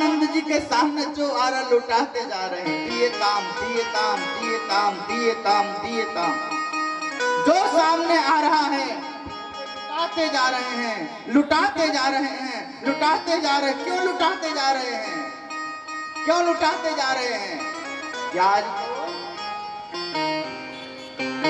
आनंद जी के सामने जो आरा लुटाते जा रहे हैं, दिए ताम दिए ताम दिए ताम दिए ताम दिए ताम, जो सामने आ रहा है लुटाते जा रहे हैं, लुटाते जा रहे हैं, लुटाते जा रहे हैं। क्यों लुटाते जा रहे हैं? क्यों लुटाते जा रहे हैं?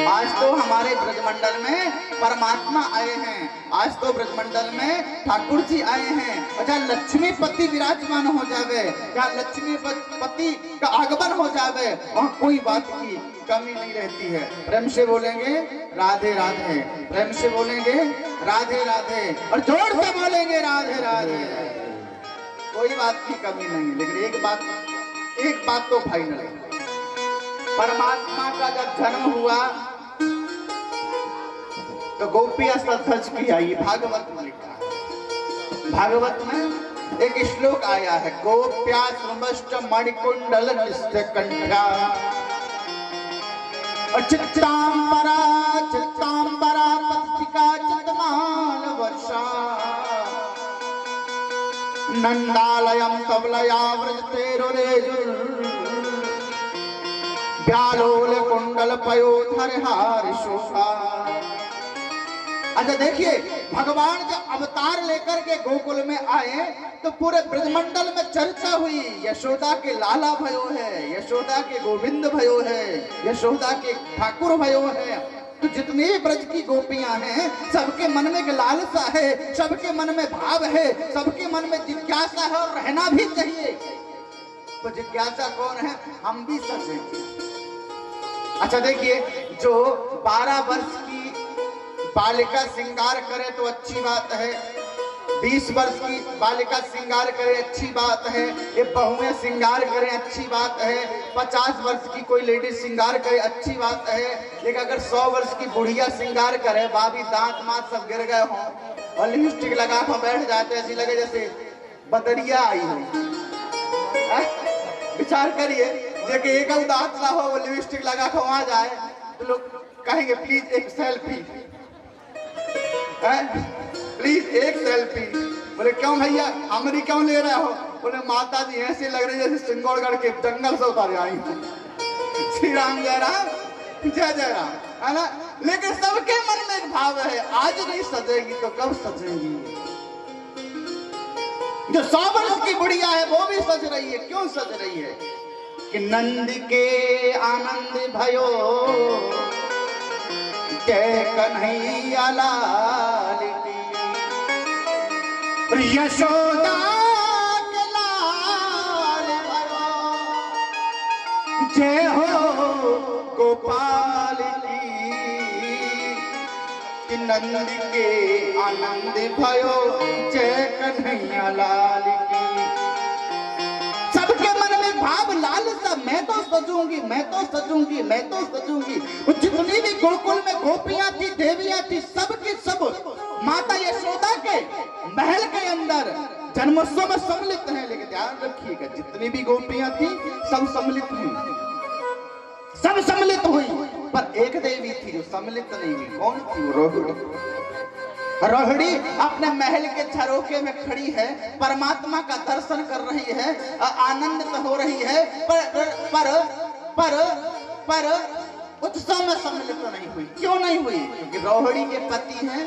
आज तो हमारे ब्रजमंडल में परमात्मा आए हैं, आज तो ब्रजमंडल में ठाकुर जी आए हैं। अच्छा, लक्ष्मीपति विराजमान हो जावे, क्या लक्ष्मीपति का आगमन हो जावे, वहां कोई बात की कमी नहीं रहती है। प्रेम से बोलेंगे राधे राधे, प्रेम से बोलेंगे राधे राधे, और जोर से बोलेंगे राधे राधे, कोई बात की कमी नहीं। लेकिन एक बात तो फाइनल है, परमात्मा का जब जन्म हुआ तो गोपियां सज की आई। भागवत में लिखा है, भागवत में एक श्लोक आया है, गोप्या समस्त मणिकुंडल निष्कंठा चित्तांबरा चित्तांबरा पत्रिका चित्तमान वर्षा नंदालयम तबलया व्रजतेरुरेजुर व्यालोल कुंडल पयोधर हार शोभा। अच्छा देखिए, भगवान जब अवतार लेकर के गोकुल में आए तो पूरे ब्रजमंडल में चर्चा हुई, यशोदा के लाला भयो है, यशोदा के गोविंद भयो है, यशोदा के ठाकुर भयो है। तो जितने ब्रज की गोपियां हैं, सबके मन में एक लालसा है, सबके मन में भाव है, सबके मन में जिज्ञासा है, और रहना भी चाहिए। तो जिज्ञासा कौन है? हम भी सचे। अच्छा देखिए, जो 12 वर्ष की बालिका श्रृंगार करे तो अच्छी बात है, 20 वर्ष की बालिका श्रृंगार करे अच्छी बात है, ये बहुएं श्रृंगार करें अच्छी बात है, 50 वर्ष की कोई लेडीज श्रृंगार करे अच्छी बात है। लेकिन अगर 100 वर्ष की बुढ़िया श्रृंगार करे, भाभी दांत मात सब गिर गए हों और लिपस्टिक लगा कर बैठ जाते, ऐसी लगे जैसे बदरिया आई हो। विचार करिए, देखिए एक दांत ना हो, वो लिपस्टिक लगा कर वहां जाए तो लोग कहेंगे प्लीज एक सेल्फी, प्लीज एक सेल्फी। बोले क्यों भैया, हमारी क्यों ले रहे हो? बोले माता जी ऐसे लग रही जैसे सिंगौड़गढ़ के जंगल से उतारे आई हो। श्री राम जय राम जय जय राम, है ना। लेकिन सबके मन में एक भाव है, आज नहीं सजेगी तो कब सजेगी। जो 100 वर्ष की बुढ़िया है वो भी सज रही है। क्यों सज रही है? कि नंद के आनंद भयो जय कन्हैया लाल की, यशोदा के लाल भयो जय हो गोपाल की, नंद के आनंद भयो जय कन्हैया लाल की। सबके मन में भाव लालसा, मैं तो सजूंगी, मैं तो सजूंगी, मैं तो सजूंगी। जितनी भी गोकुल में गोपियां थी, देवियां थी, सब की सब माता यशोदा के महल के अंदर जन्मोत्सव में सम्मिलित हैं। लेकिन ध्यान रखिएगा, जितनी भी गोपियां थी सब सम्मिलित हुई, सब सम्मिलित हुई, पर एक देवी थी जो सम्मिलित नहीं हुई। कौन थी? रोहिणी। रोहिणी अपने महल के झरोखे में खड़ी है, परमात्मा का दर्शन कर रही है, आनंदित हो रही है, पर उत्सव में सम्मिलित नहीं हुई। क्यों नहीं हुई? क्योंकि रोहिणी के पति हैं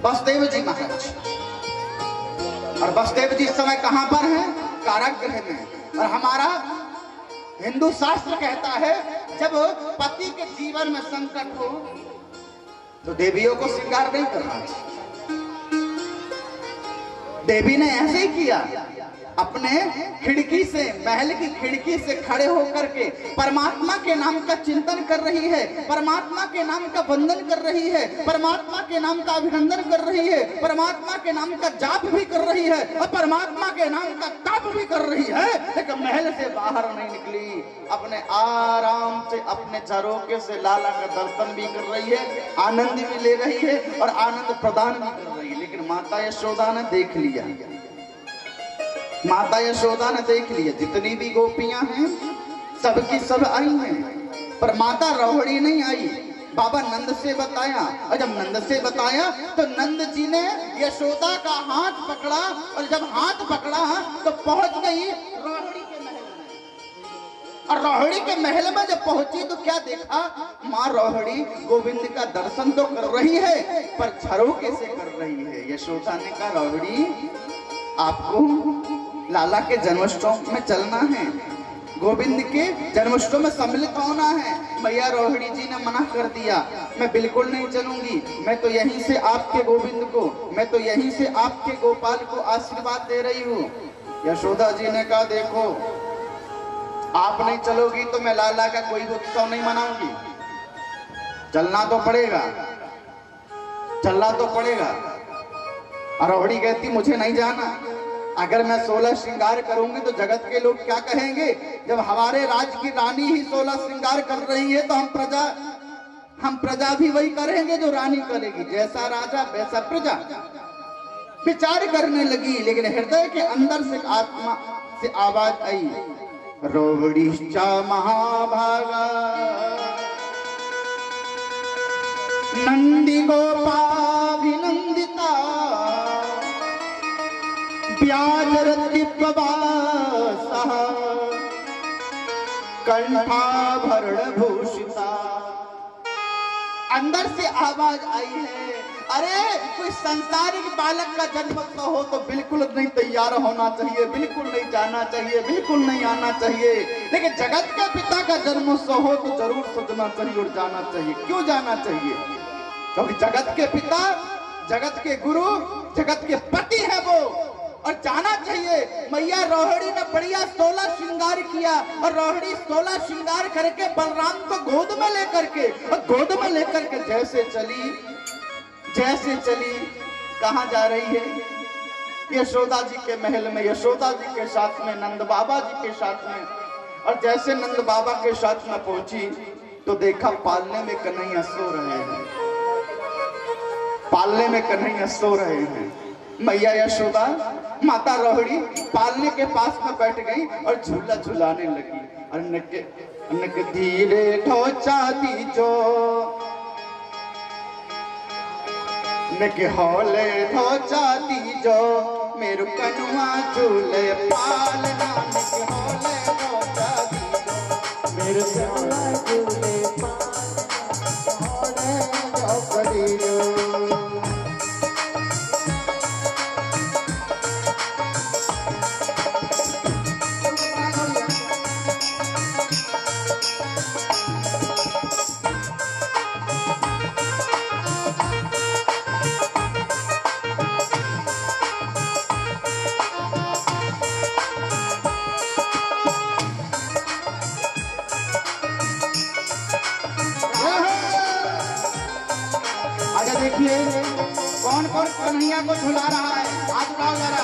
वसुदेव जी महाराज, और वसुदेव जी इस समय कहां पर हैं? कारागृह में। और हमारा हिंदू शास्त्र कहता है, जब पति के जीवन में संकट हो तो देवियों को श्रृंगार नहीं करना चाहिए। देवी ने ऐसे ही किया, अपने खिड़की से, महल की खिड़की से खड़े होकर के परमात्मा के नाम का चिंतन कर रही है, परमात्मा के नाम का वंदन कर रही है, परमात्मा के नाम का अभिनंदन कर रही है, परमात्मा के नाम का जाप भी कर रही है, और परमात्मा के नाम का तप भी कर रही है। लेकिन महल से बाहर नहीं निकली, अपने आराम से अपने झरोखे से लाला का दर्शन भी कर रही है, आनंद भी ले रही है और आनंद प्रदान भी कर रही है। लेकिन माता यशोदा ने देख लिया, माता यशोदा ने देख लिया, जितनी भी गोपियां हैं सबकी सब आई हैं, पर माता रोहिणी नहीं आई। बाबा नंद से बताया, और जब नंद से बताया तो नंद जी ने यशोदा का हाथ पकड़ा, और जब हाथ पकड़ा तो पहुंच गई रोहिणी के महल में। और रोहिणी के महल में जब पहुंची तो क्या देखा, माँ रोहिणी गोविंद का दर्शन तो कर रही है पर झरोके से कर रही है। यशोदा ने कहा, रोहिणी आपको लाला के जन्मोत्सव में चलना है, गोविंद के जन्मोत्सव में सम्मिलित होना है। मैया रोहिणी जी ने मना कर दिया, मैं बिल्कुल नहीं चलूंगी, मैं तो यहीं से आपके गोविंद को, मैं तो यहीं से आपके गोपाल को आशीर्वाद दे रही हूँ। यशोदा जी ने कहा, देखो आप नहीं चलोगी तो मैं लाला का कोई उत्सव नहीं मनाऊंगी, चलना तो पड़ेगा, चलना तो पड़ेगा। और रोहिणी कहती, मुझे नहीं जाना, अगर मैं 16 श्रृंगार करूंगी तो जगत के लोग क्या कहेंगे, जब हमारे राज्य की रानी ही 16 श्रृंगार कर रही है तो हम प्रजा भी वही करेंगे जो रानी करेगी, जैसा राजा वैसा प्रजा। विचार करने लगी, लेकिन हृदय के अंदर से आत्मा से आवाज आई, रोहिणी महाभागा नंदी गोपाभिनंदिता व्याजरतिपवासः कंठाभरण भूषिता। अंदर से आवाज आई है, अरे कोई संसारिक बालक का जन्म हो तो बिल्कुल नहीं तैयार होना चाहिए, बिल्कुल नहीं जाना चाहिए, बिल्कुल नहीं आना चाहिए, लेकिन जगत के पिता का जन्मोत्सव हो तो जरूर सजना चाहिए और जाना चाहिए। क्यों जाना चाहिए, क्योंकि जगत के पिता, जगत के गुरु, जगत के पति है वो, और जाना चाहिए। मैया रोहिणी ने बढ़िया 16 श्रृंगार किया, और रोहिणी 16 श्रृंगार करके बलराम को गोद में लेकर के, और गोद में लेकर के जैसे चली कहाँ जा रही है, यशोदा जी के महल में, यशोदा जी के साथ में, नंद बाबा जी के साथ में। और जैसे नंद बाबा के साथ में पहुंची तो देखा पालने में कन्हैया सो रहे हैं, पालने में कन्हैया सो रहे हैं। मैया यशोदा, माता रोहिणी पालने के पास में बैठ गई और झूला झुलाने लगी। अन्न धीरे ढोचा दीजो, नक हौले ढोचा दीजो, मेरु कनुआ झूले पालना, नक हौले ढोचा दीजो, मेरु कनुआ झूले पालना, हौले ढोचा दीजो। कौन कौन कन्हैया को झुला रहा है, हाथ उठाओ जरा,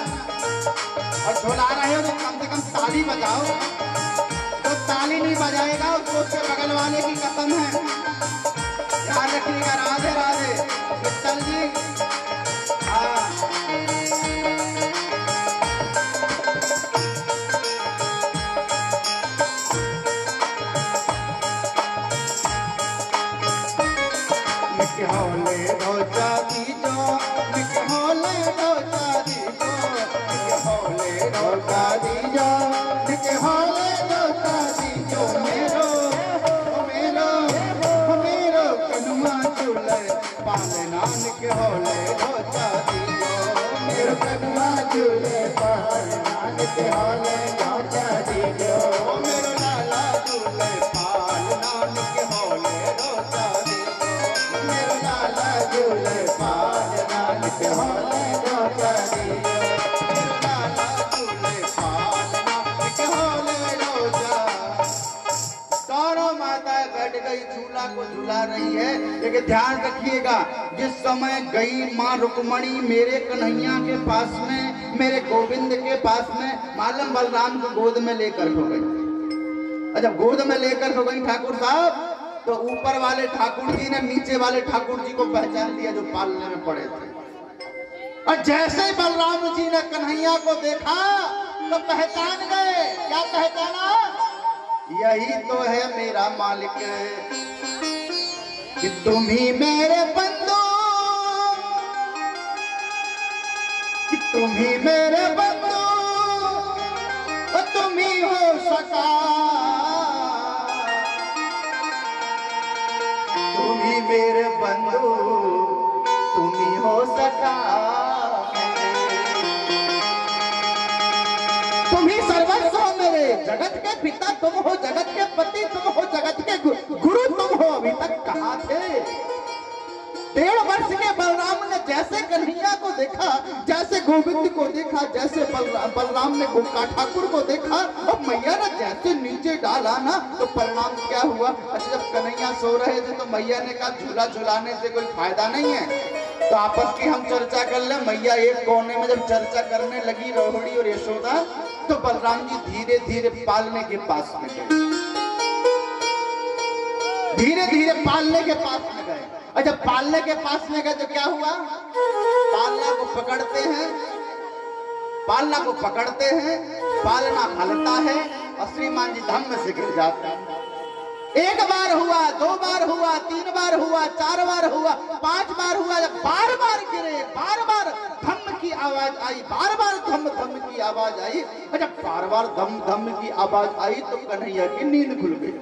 और झुला रहे हो तो कम से कम ताली बजाओ। तो ताली नहीं बजाएगा उसको उसके बगल वाले की कसम है, याद रखिएगा। राधे राधे मित्तल जी। को झुला रही है, लेकिन ध्यान रखिएगा, जिस समय गई माँ रुक्मणी मेरे कन्हैया के पास में, मेरे गोविंद के पास में, मालूम बलराम को गोद में लेकर हो गई। जब गोद में लेकर हो गई ठाकुर साहब, तो ऊपर वाले ठाकुर जी ने नीचे वाले ठाकुर जी को पहचान लिया जो पालने में पड़े थे। और जैसे बलराम जी ने कन्हैया को देखा तो पहचान गए। क्या पहचाना? यही तो है मेरा मालिक, कि तुम ही मेरे बंदो, कि तुम ही मेरे बंदो, तुम ही हो सका, तुम ही मेरे बंदो, तुम ही हो सका, तुम ही सर्वस्व हो मेरे, जगत के पिता तुम हो, जगत के पति तुम हो, जगत के गुरु तुम हो। अभी तक कहाँ थे? 1.5 वर्ष के बलराम ने जैसे कन्हैया को देखा, जैसे गोविंद को देखा, जैसे बलराम ने गोपा ठाकुर को देखा, और मैया ने जैसे नीचे डाला ना, तो परिणाम क्या हुआ? अच्छा, जब कन्हैया सो रहे थे तो मैया ने कहा झूला झुलाने से कोई फायदा नहीं है, तो आपस की हम चर्चा कर ले। मैया एक कोने में जब चर्चा करने लगी रोहिणी और यशोदा, तो बलराम जी धीरे धीरे पालने के पास में गए, धीरे धीरे पालने के पास में गए। और जब पालने के पास में गए तो क्या हुआ? पालना को पकड़ते हैं, पालना को पकड़ते हैं, पालना हलता है और श्रीमान जी धम्म से गिर जाते हैं। 1 बार हुआ, 2 बार हुआ, 3 बार हुआ, 4 बार हुआ, 5 बार हुआ। जब बार बार गिरे, बार बार धम्म की आवाज आई, बार बार धम्म धम्म की आवाज आई, और जब बार बार धम्म धम्म की आवाज आई तो कन्हैया की नींद खुल गई।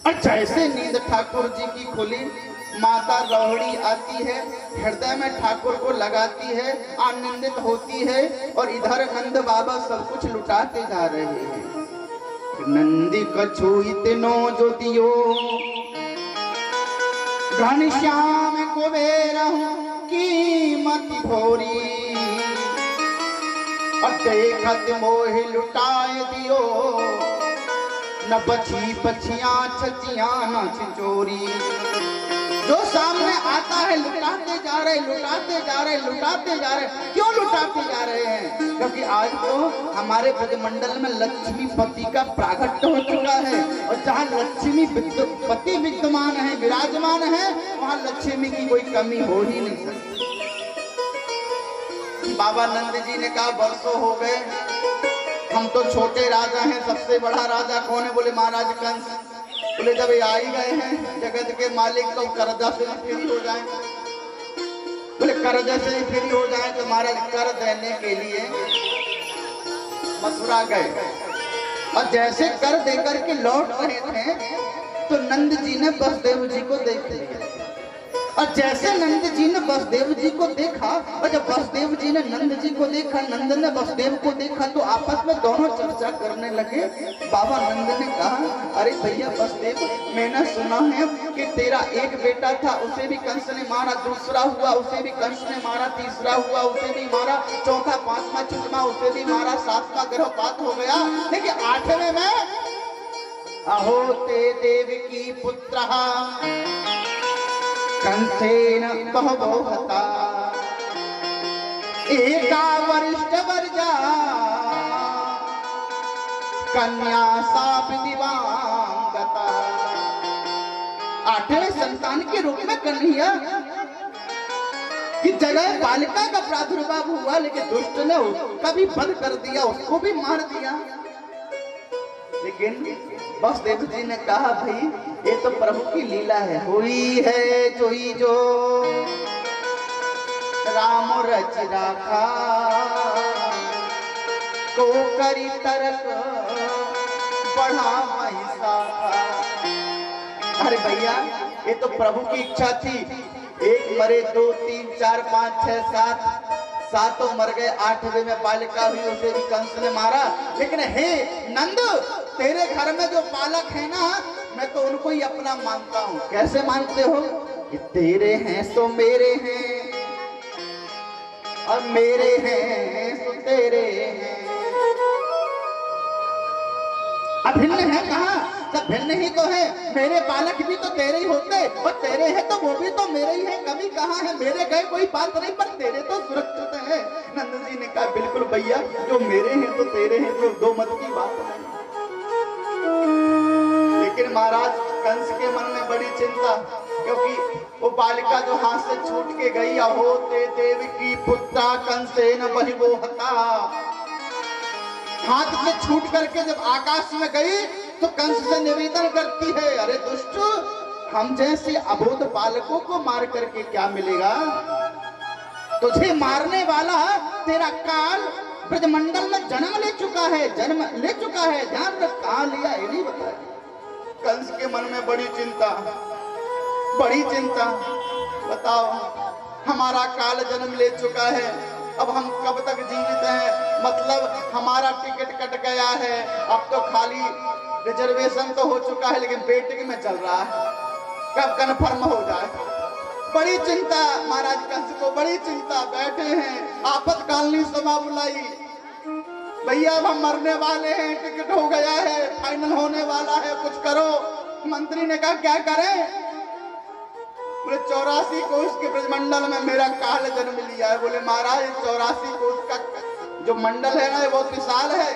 और जैसे नींद ठाकुर जी की खुली, माता रोहिणी आती है, हृदय में ठाकुर को लगाती है, आनंदित होती है, और इधर नंद बाबा सब कुछ लुटाते जा रहे हैं। नंदी कछुई तिनो जो दियो, घनश्याम कुबेर कीमत भोरी, और देखत मोहि लुटाए दियो, न बची पछियां छचियां न छिचोरी। जो सामने आता है लुटाते जा रहे, लुटाते जा रहे, लुटाते जा रहे। क्यों लुटाते जा रहे हैं? क्योंकि आज तो हमारे ब्रजमंडल में लक्ष्मी पति का प्रागट्य हो चुका है, और जहाँ लक्ष्मी पति विद्यमान है, विराजमान है, वहाँ लक्ष्मी की कोई कमी हो ही नहीं सकती। बाबा नंद जी ने कहा वर्षों हो गए, हम तो छोटे राजा हैं, सबसे बड़ा राजा कौन है? बोले महाराज कंस। बोले जब ये आ ही गए हैं जगत के मालिक, तो कर्जा से फ्री हो जाए। बोले कर्जा से फ्री हो जाए तो महाराज कर देने के लिए मथुरा गए, और जैसे कर देकर के लौट रहे थे तो नंद जी ने वसुदेव जी को देख लिया। और जैसे नंद जी ने वसुदेव जी को देखा, और जब वसुदेव जी ने नंद जी को देखा, नंद ने वसुदेव को देखा, तो आपस में दोनों चर्चा करने लगे। बाबा नंद ने कहा अरे भैया वसुदेव, मैंने सुना है कि तेरा एक बेटा था, उसे भी कंस ने मारा, दूसरा हुआ उसे भी कंस ने मारा, तीसरा हुआ उसे भी मारा, चौथा 5वां 6वां उसे भी मारा, 7वां गर्भपात हो गया, लेकिन 8वें में अहो ते देव की पुत्र कंसेन बहवो हता, एका वरिष्ठ वर्जा कन्या साप दिवांगता। 8वें संतान के रूप में कन्हैया की जगह बालिका का प्रादुर्भाव हुआ, लेकिन दुष्ट ने उसका भी वध कर दिया, उसको भी मार दिया। लेकिन वसुदेव जी ने कहा भाई ये तो प्रभु की लीला है, हुई है जोई जो राम रच राखा, को करी तरक बढ़ा महिषा। अरे भैया ये तो प्रभु की इच्छा थी, 1 मरे 2 3 4 5 6 7 सातों मर गए, 8वें में बालिका हुई, उसे भी कंस ने मारा। लेकिन हे नंद, तेरे घर में जो बालक है ना, मैं तो उनको ही अपना मानता हूँ। कैसे मानते हो? कि तेरे हैं तो मेरे हैं, और मेरे हैं तो तेरे हैं। अभिन्न है कहाँ? सब भिन्न ही तो है। मेरे बालक भी तो तेरे ही होते, और तेरे हैं तो वो भी तो मेरे ही है। कमी कहाँ है? मेरे गए कोई बात नहीं, पर तेरे तो सुरक्षित है। नंद जी ने कहा बिल्कुल भैया, जो मेरे हैं तो तेरे हैं, तो 2 मत की बात नहीं। लेकिन महाराज कंस के मन में बड़ी चिंता, क्योंकि वो बालिका जो हाथ से छूट के गई, अहो ते देव की पुत्रा कंसेन बहिवो हता, हाथ से छूट करके जब आकाश में गई तो कंस से निवेदन करती है, अरे दुष्ट, हम जैसे अबोध बालकों को मार करके क्या मिलेगा? तुझे मारने वाला तेरा काल ब्रजमंडल में जन्म ले चुका है, ध्यान रख। कहां लिया ये नहीं बताया। कंस के मन में बड़ी चिंता, बताओ हमारा काल जन्म ले चुका है, अब हम कब तक जीवित हैं? मतलब हमारा टिकट कट गया है, अब तो खाली रिजर्वेशन तो हो चुका है लेकिन वेटिंग में चल रहा है, कब कन्फर्म हो जाए। बड़ी चिंता महाराज कंस को, बड़ी चिंता। बैठे हैं, आपातकालीन सभा बुलाई, भैया अब हम मरने वाले हैं, टिकट हो गया है, फाइनल होने वाला है, कुछ करो। मंत्री ने कहा क्या करें? बोले 84 कोष के ब्रजमंडल में मेरा काल जन्म लिया है। बोले महाराज 84 कोष का जो मंडल है ना, बहुत विशाल है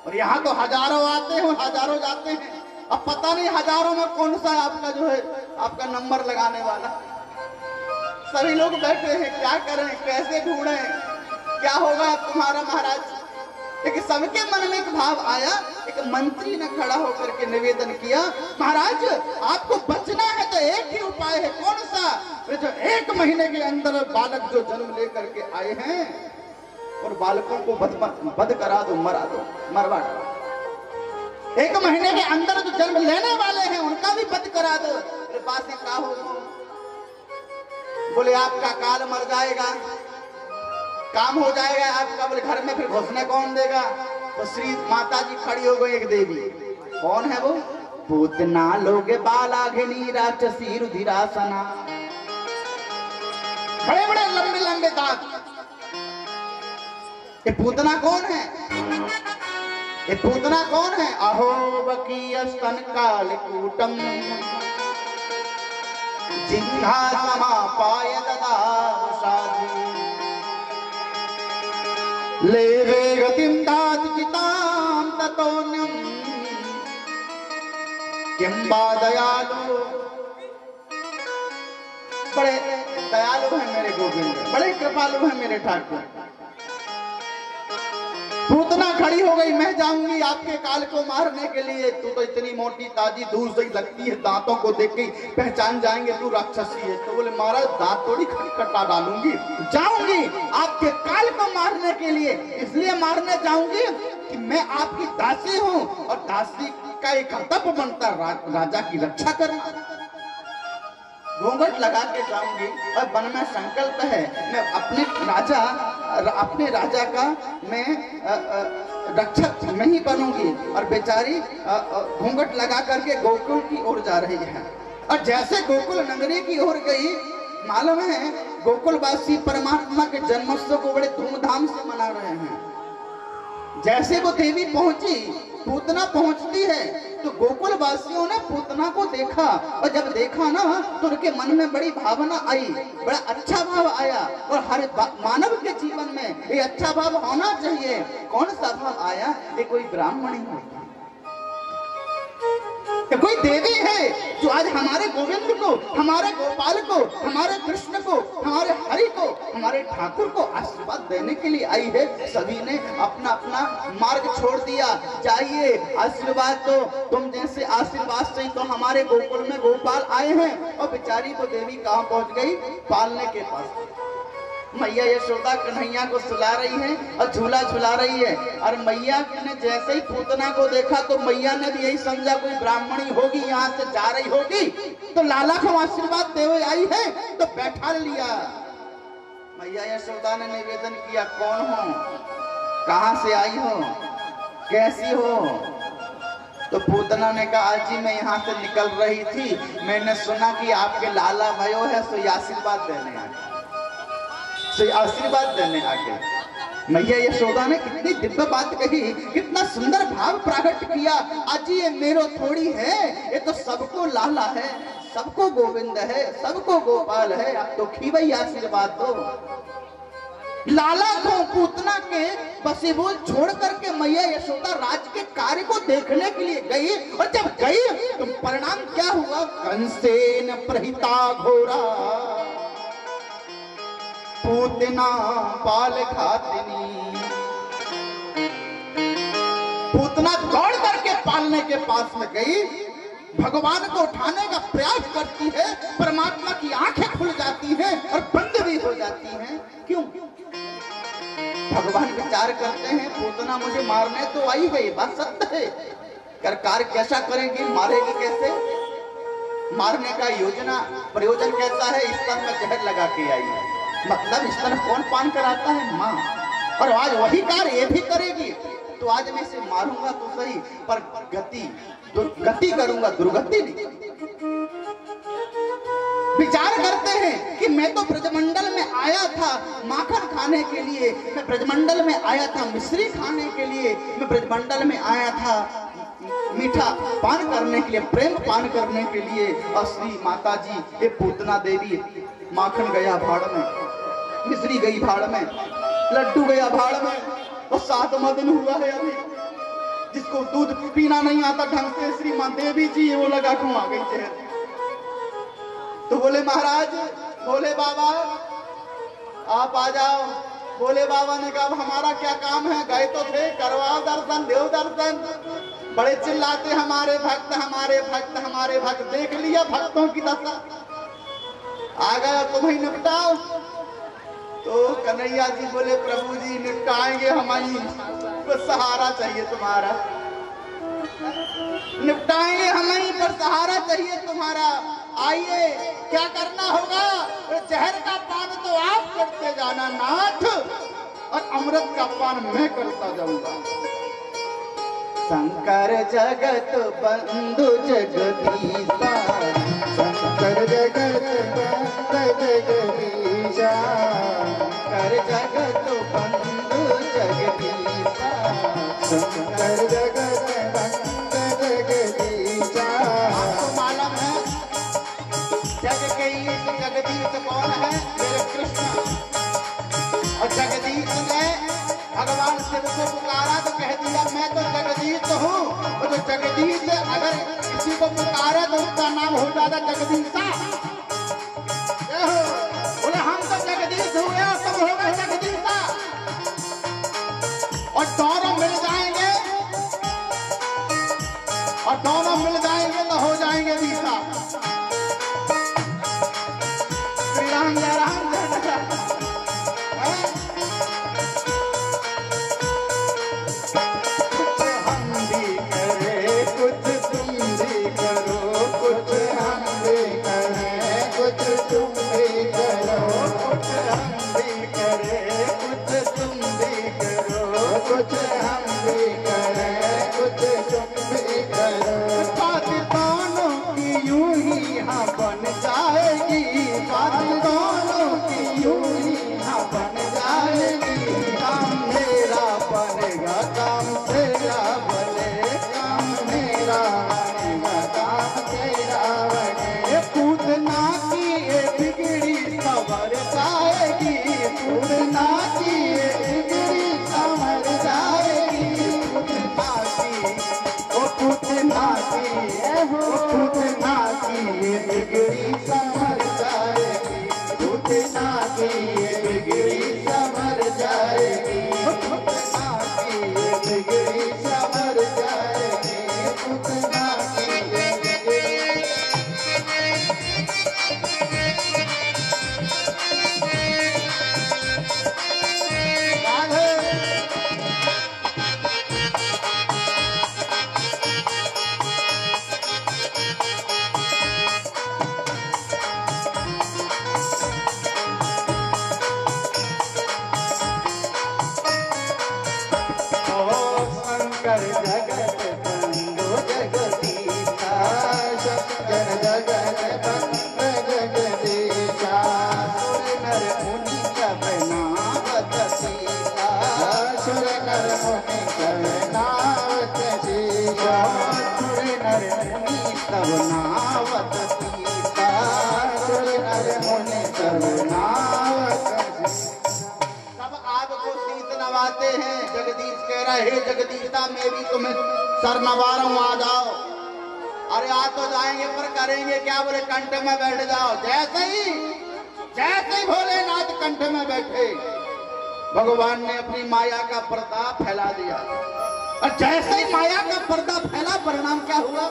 और यहाँ तो हजारों आते हैं, हजारों जाते हैं। अब पता नहीं हजारों में कौन सा आपका जो है आपका नंबर लगाने वाला। सभी लोग बैठे हैं, क्या करें, कैसे ढूंढें, क्या होगा तुम्हारा महाराज? लेकिन सबके मन में एक भाव आया। एक मंत्री ने खड़ा होकर के निवेदन किया, महाराज आपको बचना है तो एक ही उपाय है। कौन सा? जो 1 महीने के अंदर बालक जो जन्म लेकर के आए हैं और बालकों को बद करा दो, मरवा दो। 1 महीने के अंदर जो जन्म लेने वाले हैं उनका भी बद करा दो। बात से क्या होगा? बोले आपका काल मर जाएगा, काम हो जाएगा आपका। बोले घर में फिर घुसने कौन देगा? तो श्री माता जी खड़ी हो गई, एक देवी। कौन है वो? पूतना लोगे बालाघिनी राक्षसी रुधिरासना, बड़े बड़े लंबे लंबे दांत। ये पूतना कौन है? ये पूतना कौन है? अहो बकीय स्तन कालकूटम जिह्वा समापाय ददावसाधि लेवे गतिम दादिताम ततोन्यम किंबा दयालु। बड़े दयालु हैं मेरे गोविंद, बड़े कृपालु हैं मेरे ठाकुर। पूतना खड़ी हो गई, मैं जाऊंगी आपके काल को मारने के लिए। तू तो इतनी मोटी ताजी दूर से ही लगती है, दांतों को देख के पहचान जाएंगे तू राक्षसी है। तो बोले महाराज दांत थोड़ी कटा डालूंगी, जाऊंगी आपके काल को मारने के लिए। इसलिए मारने जाऊंगी कि मैं आपकी दासी हूँ और दासी का एक कर्तव्य बनता राजा की रक्षा करना। घूंघट लगा के जाऊंगी और मन में संकल्प है मैं अपने राजा का मैं रक्षक नहीं बनूंगी। और बेचारी घूंघट लगा करके गोकुल की ओर जा रही है। और जैसे गोकुल नगरी की ओर गई, मालूम है गोकुलवासी परमात्मा के जन्मोत्सव को बड़े धूमधाम से मना रहे हैं। जैसे वो देवी पहुंची, पूतना पहुंचती है, तो गोकुल वासियों ने पूतना को देखा। और जब देखा ना तो उनके मन में बड़ी भावना आई, बड़ा अच्छा भाव आया। और हर मानव के जीवन में ये अच्छा भाव होना चाहिए। कौन सा भाव आया? ये कोई ब्राह्मण ही होता, कोई देवी है जो आज हमारे गोविंद को, हमारे गोपाल को, हमारे कृष्ण को, हमारे हरि को, हमारे ठाकुर को आशीर्वाद देने के लिए आई है। सभी ने अपना अपना मार्ग छोड़ दिया। जाइए आशीर्वाद दो, तुम जैसे आशीर्वाद से तो हमारे गोकुल में गोपाल आए हैं। और बेचारी को देवी कहाँ पहुंच गई? पालने के पास। मैया यशोदा कन्हैया को सुला रही है और झूला झुला रही है। और मैया ने जैसे ही पूतना को देखा तो मैया ने भी यही समझा कोई ब्राह्मणी होगी, यहाँ से जा रही होगी, तो लाला को आशीर्वाद देवे आई है, तो बैठा लिया। मैया यशोदा ने निवेदन किया, कौन हो, कहाँ से आई हो, कैसी हो? तो पूतना ने कहा, आज ही मैं यहाँ से निकल रही थी, मैंने सुना कि आपके लाला भयो है, सो आशीर्वाद देने आए, आशीर्वाद देने आगे। मैया यशोदा ने कितनी दिव्य बात कही, कितना सुंदर भाव प्रकट किया। आज ये मेरो थोड़ी है, ये तो सबको लाला है, सबको गोविंद है, सबको गोपाल है। अब तो खीवई आशीर्वाद दो। लाला को पूतना के बसीबोल छोड़ करके मैया यशोदा राज के कार्य को देखने के लिए गई। और जब गई तो परिणाम क्या हुआ? कंसेन प्रहिता घोरा पूतना पाल खातिनी। पूतना दौड़ करके पालने के पास में गई भगवान को उठाने का प्रयास करती है, परमात्मा की आंखें खुल जाती हैं और बंद भी हो जाती हैं। क्यों? भगवान विचार करते हैं पूतना मुझे मारने तो आई है, ये बात सत्य है, कर कार्य कैसा करेगी, मारेगी कैसे? मारने का योजना प्रयोजन कैसा है? स्तन में जहर लगा के आई है, मतलब स्तन कौन पान कराता है? माँ। और आज वही कार्य ये भी करेगी, तो आज मैं इसे मारूंगा तो सही, पर गति करूंगा, दुर्गति नहीं। विचार करते हैं कि मैं तो ब्रजमंडल में आया था माखन खाने के लिए, मैं ब्रजमंडल में आया था मिश्री खाने के लिए, मैं ब्रजमंडल में आया था मीठा पान करने के लिए, प्रेम पान करने के लिए। और श्री माता जी ये पूतना देवी, माखन गया भाड़ में, मिश्री गई भाड़ में, लड्डू गया भाड़ में, और 7वां दिन हुआ है अभी। जिसको दूध पीना नहीं आता ढंग से, श्री मां देवी जी वो लगा क्यों आ गई चेहरे। तो बोले महाराज, बोले बाबा आप आ जाओ। बोले बाबा ने कहा हमारा क्या काम है, गए तो थे, करवाओ दर्शन, देव दर्शन। बड़े चिल्लाते हमारे भक्त, हमारे भक्त, हमारे भक्त। देख लिया भक्तों की दशा, आ गया तुम्हें निपटाओ। तो कन्हैया जी बोले प्रभु जी निपटाएंगे हमारी, तो सहारा चाहिए तुम्हारा, निपटाएंगे हमें, पर सहारा चाहिए तुम्हारा। आइए क्या करना होगा? जहर का पान तो आप करते जाना नाथ, और अमृत का पान मैं करता जाऊंगा। शंकर जगत बंधु जगदीशा, शंकर जगत बंधु जगदीशा, शंकर जगत बंधु जगदीशा, शंकर जगत बंधु जगदीशा। आपको मालूम है जग के जगदीश कौन है? मेरे कृष्ण। और जगदीश ने भगवान शिव को पुकारा तो कह दिया मैं तो जगदीश हूँ। और जो जगदीश अगर किसी को पुकारा तो उसका नाम हो जाता जगदीशा। बोले हम तो जगदीश हुए और तुम हो गए जगदीशा, और दोनों मिल जाएंगे, और दोनों मिल जाएंगे तो हो जाएंगे दीशा। श्री राम जय राम जय राम। जगदीशा में भी तुम्हें सर नवा रहा हूं, आ जाओ। अरे आ तो जाएंगे पर करेंगे क्या? बोले कंठ में बैठ जाओ। जैसे ही भोलेनाथ कंठ में बैठे, भगवान ने अपनी माया का पर्दा फैला दिया। और जैसे ही माया का पर्दा फैला, परिणाम क्या हुआ?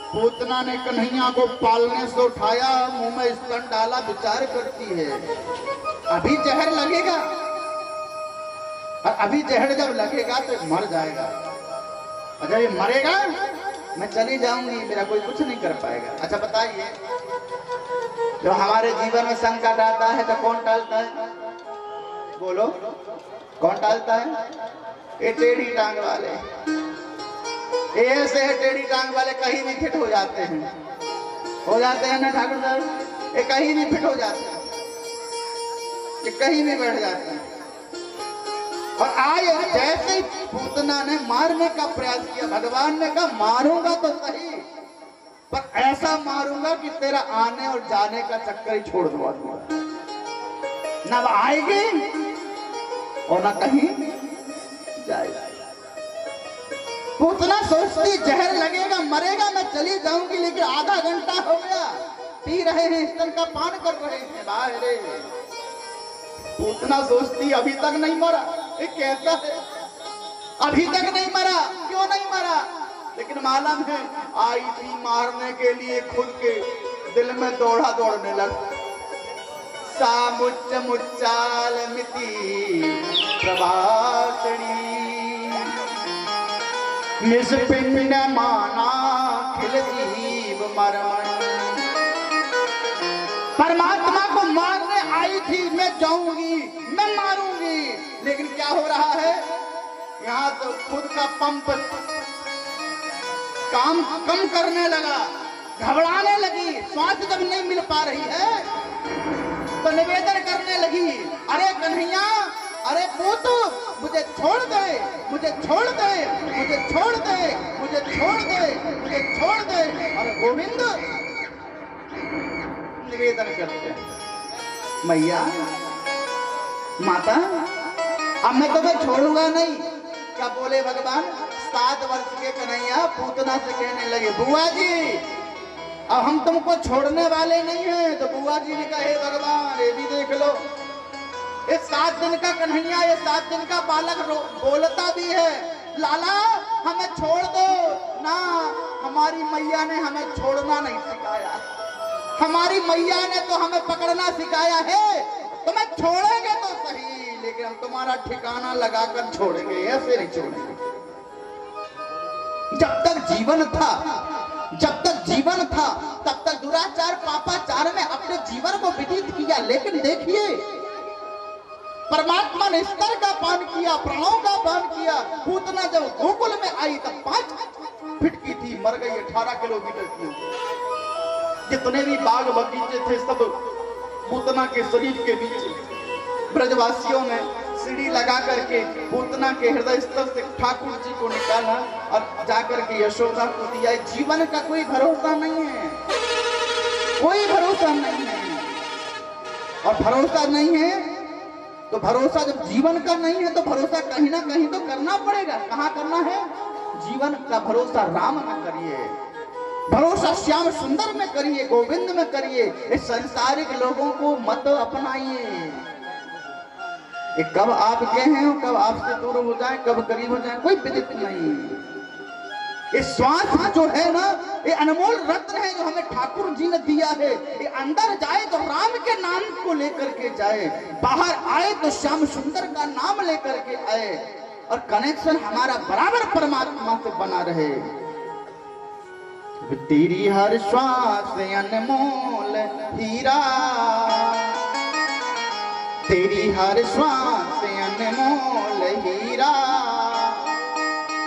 पूतना ने कन्हैया को पालने से उठाया, मुंह में स्तन डाला, विचार करती है अभी जहर लगेगा, और अभी जहर जब लगेगा तो मर जाएगा, और जब ये मरेगा मैं चली जाऊंगी, मेरा कोई कुछ नहीं कर पाएगा। अच्छा बताइए, जो हमारे जीवन में संकट आता है तो कौन टालता है? बोलो, कौन टालता है? ये टेढ़ी टांग वाले, ऐसे टेढ़ी टांग वाले कहीं भी फिट हो जाते हैं ना ठाकुर साहब, ये कहीं भी फिट हो जाते हैं, ये कहीं भी बैठ जाते हैं। और आज जैसे ही पूतना ने मारने का प्रयास किया, भगवान ने कहा मारूंगा तो सही, पर ऐसा मारूंगा कि तेरा आने और जाने का चक्कर ही छोड़ दूंगा, ना वो आएगी और ना कहीं जाएगा। पूतना सोचती जहर लगेगा, मरेगा, मैं चली जाऊंगी, लेकिन आधा घंटा हो गया, पी रहे हैं, स्तन का पान कर रहे हैं बाहर। पूतना सोचती अभी तक नहीं मरा, ये कैसा है, अभी तक नहीं मरा, क्यों नहीं मरा? लेकिन मालूम है आई थी मारने के लिए, खुद के दिल में दौड़ा दौड़ने लगा। सामुच्च मुच्चाल मिति प्रभाषणी निष्पिंड माना खिल जीव मरण। परमात्मा को मारने आई थी, मैं जाऊंगी, मैं मारूंगी, लेकिन क्या हो रहा है यहाँ तो खुद का पंप काम कम करने लगा, घबराने लगी, श्वास जब नहीं मिल पा रही है तो निवेदन करने लगी, अरे कन्हैया, अरे पूत, मुझे छोड़ दे, मुझे छोड़ दे, मुझे छोड़ दे, मुझे छोड़ दे, मुझे छोड़ दे। अरे गोविंद निवेदन करते हैं, मैया, माता, अब मैं तुम्हें छोड़ूंगा नहीं। क्या बोले भगवान? 7 वर्ष के कन्हैया पूतना से कहने लगे, बुआ जी अब हम तुमको छोड़ने वाले नहीं हैं। तो बुआ जी ने कहा, हे भगवान ये भी देख लो, ये 7 दिन का कन्हैया, ये 7 दिन का बालक बोलता भी है, लाला हमें छोड़ दो ना, हमारी मैया ने हमें छोड़ना नहीं सिखाया, हमारी मैया ने तो हमें पकड़ना सिखाया है, तुम्हें छोड़ेंगे तो सही, लेकिन हम तुम्हारा ठिकाना लगाकर छोड़ेंगे, ऐसे नहीं छोड़ेंगे। जब तक जीवन था, जब तक जीवन था, तब तक दुराचार पापाचार में अपने जीवन को व्यतीत किया, लेकिन देखिए परमात्मा ने स्तर का पान किया, प्राणों का पान किया। पूतना जब गोकुल में आई तब 5 फीट की थी, मर गई 18 किलोमीटर की। जितने भी बाग बगीचे थे सब पूतना के शरीर के बीच ब्रजवासियों ने सीढ़ी लगा करके पूतना के हृदय स्तर से ठाकुर जी को निकाला और जाकर के यशोदा को दिया। जीवन का कोई भरोसा नहीं है, कोई भरोसा नहीं है, और भरोसा नहीं है तो भरोसा जब जीवन का नहीं है तो भरोसा कहीं ना कहीं तो करना पड़ेगा। कहाँ करना है? जीवन का भरोसा राम में करिए, भरोसा श्याम सुंदर में करिए, गोविंद में करिए। इस सांसारिक लोगों को मत अपनाइए। कब आपके हैं, कब आपसे दूर हो जाए, कब करीब हो जाए, कोई विदित नहीं। ये श्वास जो है ना, ये अनमोल रत्न है जो हमें ठाकुर जी ने दिया है। ये अंदर जाए तो राम के नाम को लेकर के जाए, बाहर आए तो श्याम सुंदर का नाम लेकर के आए, और कनेक्शन हमारा बराबर परमात्मा से बना रहे। तेरी हर श्वास अनमोल हीरा, तेरी हर श्वास अनमोल हीरा,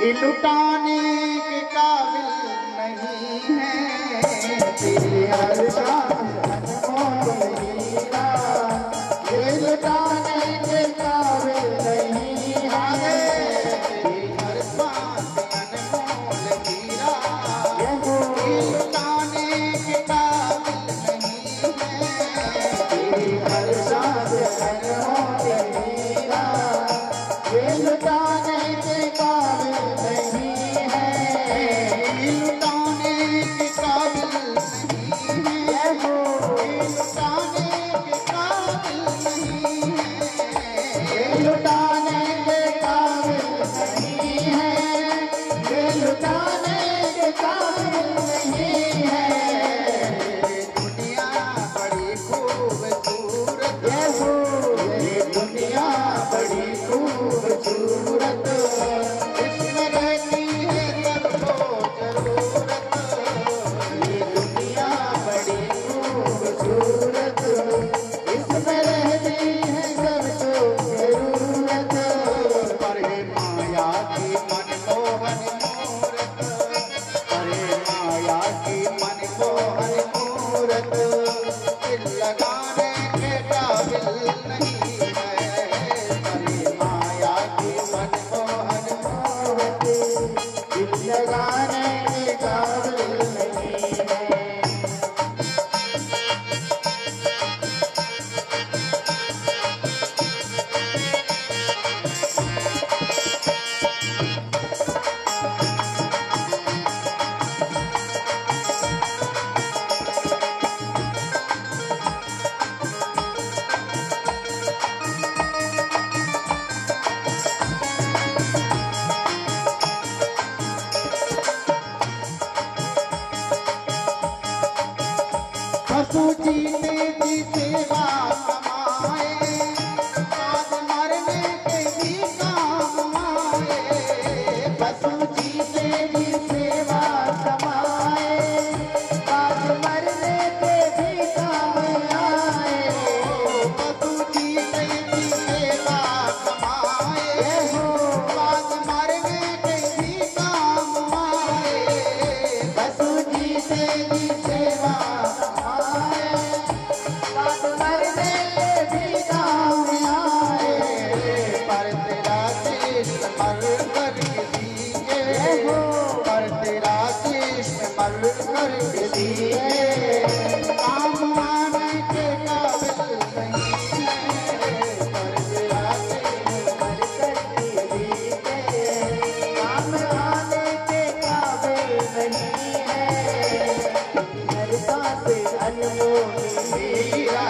ये लुटाने के काबिल नहीं है। तेरी हर श्वास अनमोल हीरा, ये लुटाने के काबिल नहीं है। तेरी हर श्वास अनमोल हीरा, ये लुटाने के काबिल नहीं है। तेरी हर श्वास अनमोल हीरा, ये लुटाने के काबिल नहीं है, लुटाने के काबिल नहीं है। जीते जी सेवा कमाए, आज मरने के भी काम आए। पशु जीते जी सेवा कमाए, आज मरने के भी काम आए। पशु जीते जी सेवा कमाए, आज मरने के भी काम आए। पशु जीते जी सेवा कमाए, आज मरने के भी काम आए। पर तेरा देश मर कर दिए, पर तेरा देश मर कर दिए, काम आने के काबिल नहीं है। पर तेरा देश मर कर दिए, काम आने के काबिल नहीं है। नरका से अनमोल हीरा,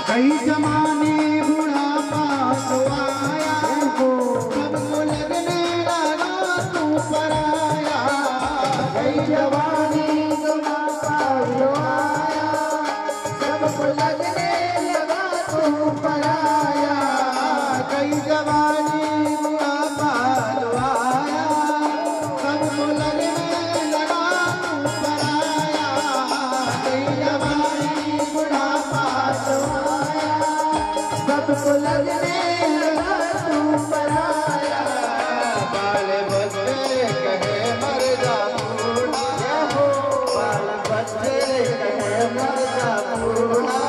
कई जमाने बुढ़ापा तो आया, सबको लगने लगा तू पराया। कई जवानी बुढ़ापा जो आया, सबको लगने लगा तू पराया। कई जवानी बुढ़ापा तो आया, सबको लगने लगा तू पराया। कई जवानी बुढ़ापा तो सबको लगने लगा तू पराया। बाल बच्चे कहे मर जा बूढ़ा, बाल बच्चे कहे मर जा बूढ़ा,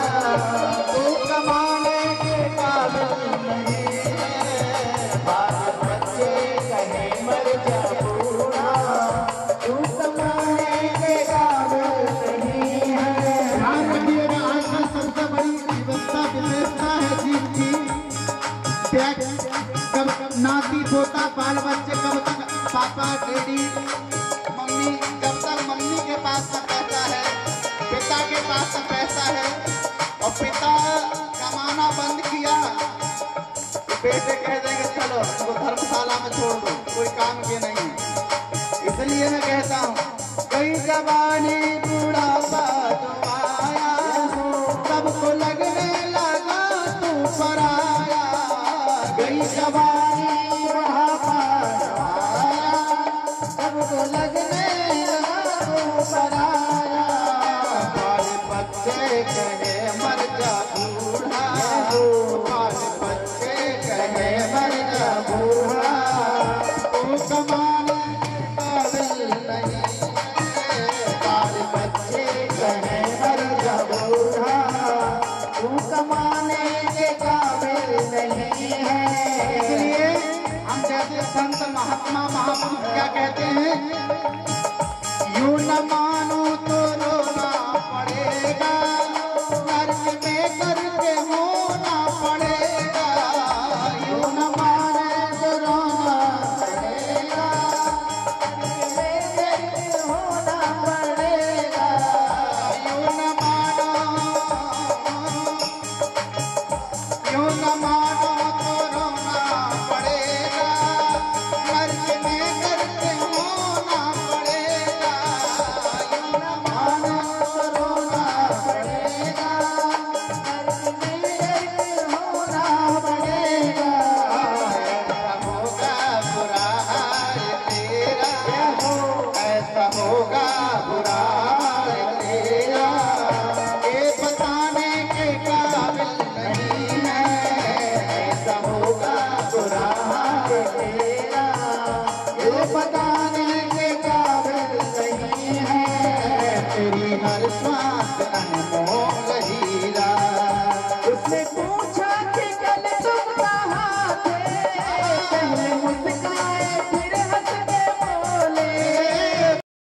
तू कमाने के काबिल नहीं है। बाल बच्चे कहे मर जा बूढ़ा, तू कमाने के काबिल नहीं है। ध्यान रखिएगा, आजकल सबसे बड़ी विविधता विशेषता है जीव की। कब नाती पोता बाल बच्चे, कब तक पापा डैडी मम्मी, जब तक मम्मी के पास तक पैसा है, पिता के पास तक पैसा है, और पिता कमाना बंद किया, बेटे कह देंगे चलो तो धर्मशाला में छोड़ दो, कोई काम के नहीं है। इसलिए मैं कहता हूँ, कई जवानी बुढ़ापा जो आया, सबको लगने लगा तू पराया। कई जवानी बुढ़ापा जो आया, सबको लगने लगा तू पराया। बाल बच्चे कहे मर जा बूढ़ा, बाल बच्चे कहे मर जा बूढ़ा, तू कमाने के काबिल नहीं है। बाल बच्चे कहे मर जा बूढ़ा, तू कमाने के काबिल नहीं है। इसलिए हम जैसे संत महात्मा महापुरुष क्या कहते हैं, यूं न मानो तो रोना पड़ेगा, नर्क में करके होना पड़ेगा। यूं न माने तो रोना पड़ेगा, होना पड़ेगा। यूं न मानो, यूं न मानो तो रोना पड़ेगा, नर्क में करके होना पड़ेगा। यूं न बताने के काबिल नहीं है, तेरी हर श्वास अनमोल हीरा। उसने